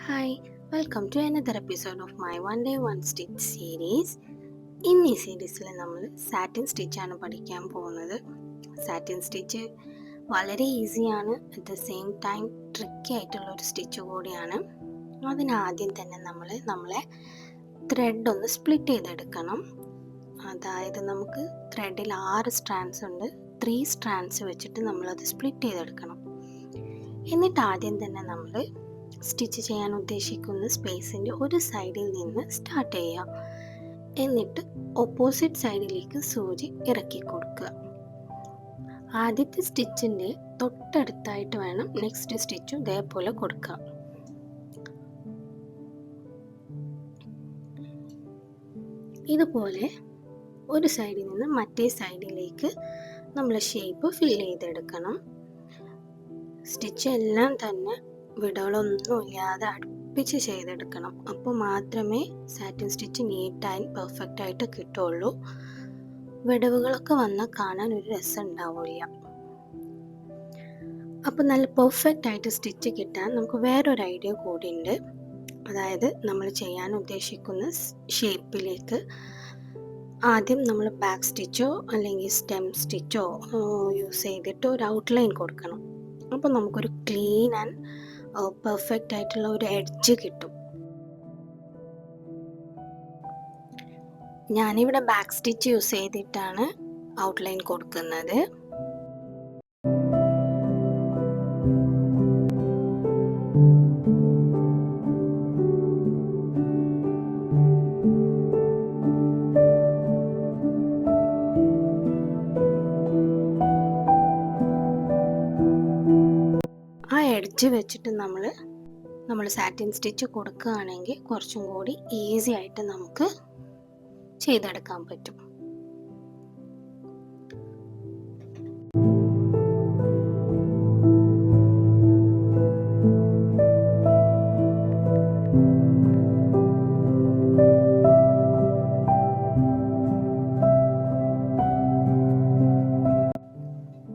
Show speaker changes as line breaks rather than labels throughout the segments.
Hi, welcome to another episode of my One Day One Stitch series. ഇന്ന് ഈ സീരീസിൽ നമ്മൾ സാറ്റിൻ സ്റ്റിച്ചാണ് പഠിക്കാൻ പോകുന്നത്. സാറ്റിൻ സ്റ്റിച്ച് വളരെ ഈസിയാണ്, at the same time tricky ആയിട്ടുള്ള ഒരു സ്റ്റിച്ച് കൂടിയാണ്. അതിനാദ്യം തന്നെ നമ്മളെ ത്രെഡ് ഒന്ന് സ്പ്ലിറ്റ് ചെയ്തെടുക്കണം. അതായത് നമുക്ക് ത്രെഡിൽ 6 സ്ട്രാൻഡ്സ് ഉണ്ട്. 3 സ്ട്രാൻഡ്സ് വെച്ചിട്ട് നമ്മളത് സ്പ്ലിറ്റ് ചെയ്തെടുക്കണം. എന്നിട്ട് ആദ്യം തന്നെ നമ്മൾ സ്റ്റിച്ച് ചെയ്യാൻ ഉദ്ദേശിക്കുന്ന സ്പേസിൻ്റെ ഒരു സൈഡിൽ നിന്ന് സ്റ്റാർട്ട് ചെയ്യുക. എന്നിട്ട് ഓപ്പോസിറ്റ് സൈഡിലേക്ക് സൂചി ഇറക്കി കൊടുക്കുക. ആദ്യത്തെ സ്റ്റിച്ചിൻ്റെ തൊട്ടടുത്തായിട്ട് വേണം നെക്സ്റ്റ് സ്റ്റിച്ചും ഇതേപോലെ കൊടുക്കുക. ഇതുപോലെ ഒരു സൈഡിൽ നിന്ന് മറ്റേ സൈഡിലേക്ക് നമ്മൾ ഷേപ്പ് ഫിൽ ചെയ്തെടുക്കണം. സ്റ്റിച്ച് എല്ലാം തന്നെ വിടകളൊന്നുമില്ലാതെ അടുപ്പിച്ച് ചെയ്തെടുക്കണം. അപ്പോൾ മാത്രമേ satin stitch neat and perfect ആയിട്ട് കിട്ടുള്ളൂ. വിടവുകളൊക്കെ വന്നാൽ കാണാൻ ഒരു രസം ഉണ്ടാവില്ല. അപ്പോൾ നല്ല പെർഫെക്റ്റ് ആയിട്ട് സ്റ്റിച്ച് കിട്ടാൻ നമുക്ക് വേറൊരു ഐഡിയ കൂടിയുണ്ട്. അതായത് നമ്മൾ ചെയ്യാൻ ഉദ്ദേശിക്കുന്ന ഷേപ്പിലേക്ക് ആദ്യം നമ്മൾ ബാക്ക് സ്റ്റിച്ചോ അല്ലെങ്കിൽ സ്റ്റെം സ്റ്റിച്ചോ യൂസ് ചെയ്തിട്ട് ഒരു ഔട്ട്ലൈൻ കൊടുക്കണം. അപ്പോൾ നമുക്കൊരു ക്ലീൻ ആൻഡ് പെർഫെക്റ്റ് ആയിട്ടുള്ള ഒരു എഡ്ജ് കിട്ടും. ഞാനിവിടെ ബാക്ക് സ്റ്റിച്ച് യൂസ് ചെയ്തിട്ടാണ് ഔട്ട്ലൈൻ കൊടുക്കുന്നത്. ആ എഡ്ജ് വെച്ചിട്ട് നമ്മൾ സാറ്റിൻ സ്റ്റിച്ച് കൊടുക്കുകയാണെങ്കിൽ കുറച്ചും കൂടി ഈസി ആയിട്ട് നമുക്ക് ചെയ്തെടുക്കാൻ പറ്റും.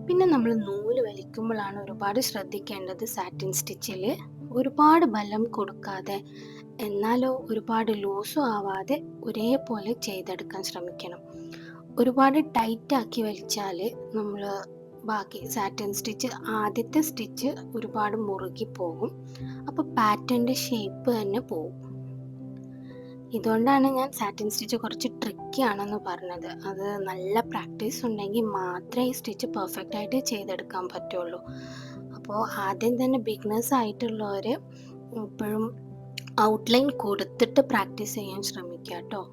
പിന്നെ നമ്മൾ നൂല് വലിക്കുമ്പോഴാണ് ഒരുപാട് ശ്രദ്ധിക്കേണ്ടത്. സാറ്റിൻ സ്റ്റിച്ചിൽ ഒരുപാട് ബലം കൊടുക്കാതെ എന്നാലോ ഒരുപാട് ലൂസും ആവാതെ ഒരേപോലെ ചെയ്തെടുക്കാൻ ശ്രമിക്കണം. ഒരുപാട് ടൈറ്റാക്കി വലിച്ചാൽ നമ്മൾ ബാക്കി സാറ്റിൻ സ്റ്റിച്ച് ആദ്യത്തെ സ്റ്റിച്ച് ഒരുപാട് മുറുകി പോകും. അപ്പോൾ പാറ്റേണിൻ്റെ ഷേപ്പ് തന്നെ പോകും. ഇതുകൊണ്ടാണ് ഞാൻ സാറ്റിൻ സ്റ്റിച്ച് കുറച്ച് ട്രിക്കി ആണെന്ന് പറഞ്ഞത്. അത് നല്ല പ്രാക്ടീസ് ഉണ്ടെങ്കിൽ മാത്രമേ ഈ സ്റ്റിച്ച് പെർഫെക്റ്റ് ആയിട്ട് ചെയ്തെടുക്കാൻ പറ്റുള്ളൂ. അപ്പോൾ ആദ്യം തന്നെ ബിഗിനേഴ്സ് ആയിട്ടുള്ളവർ എപ്പോഴും ഔട്ട്ലൈൻ കൊടുത്തിട്ട് പ്രാക്ടീസ് ചെയ്യാൻ ശ്രമിക്കുക കേട്ടോ.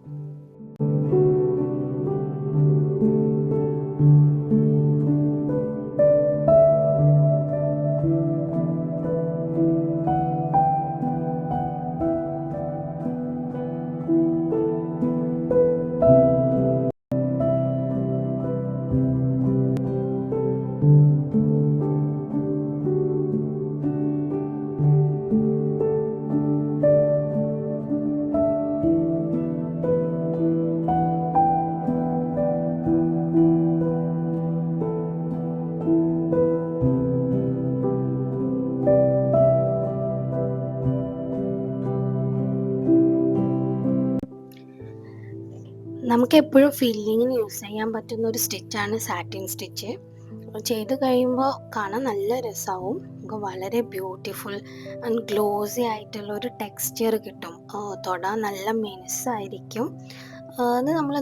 നമുക്ക് എപ്പോഴും ഫില്ലിങ്ങിന് യൂസ് ചെയ്യാൻ പറ്റുന്ന ഒരു സ്റ്റിച്ചാണ് സാറ്റിൻ സ്റ്റിച്ച്. ചെയ്ത് കഴിയുമ്പോൾ കാണാൻ നല്ല രസമാവും. നമുക്ക് വളരെ ബ്യൂട്ടിഫുൾ ആൻഡ് ഗ്ലോസി ആയിട്ടുള്ള ഒരു ടെക്സ്ചർ കിട്ടും. തൊടാൻ നല്ല മിനുസായിരിക്കും. അത് നമ്മൾ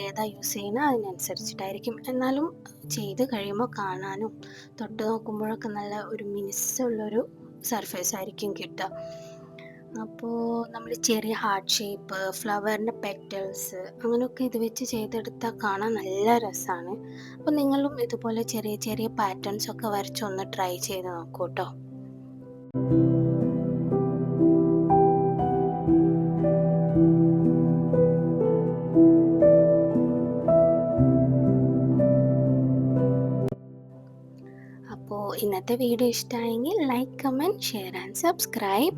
ഏതാ യൂസ് ചെയ്യുന്നത് അതിനനുസരിച്ചിട്ടായിരിക്കും. എന്നാലും ചെയ്ത് കഴിയുമ്പോൾ കാണാനും തൊട്ട് നോക്കുമ്പോഴൊക്കെ നല്ല ഒരു മിനുസുള്ളൊരു സർഫേസ് ആയിരിക്കും കിട്ടുക. അപ്പോൾ നമ്മൾ ചെറിയ ഹാർട്ട് ഷേപ്പ്, ഫ്ലവറിൻ്റെ പെറ്റൽസ് അങ്ങനെയൊക്കെ ഇത് വെച്ച് ചെയ്തെടുത്താൽ കാണാൻ നല്ല രസമാണ്. അപ്പോൾ നിങ്ങളും ഇതുപോലെ ചെറിയ ചെറിയ പാറ്റേൺസ് ഒക്കെ വരച്ചൊന്ന് ട്രൈ ചെയ്ത് നോക്കൂ കേട്ടോ. അപ്പോൾ ഇന്നത്തെ വീഡിയോ ഇഷ്ടമായെങ്കിൽ like, comment, share and subscribe.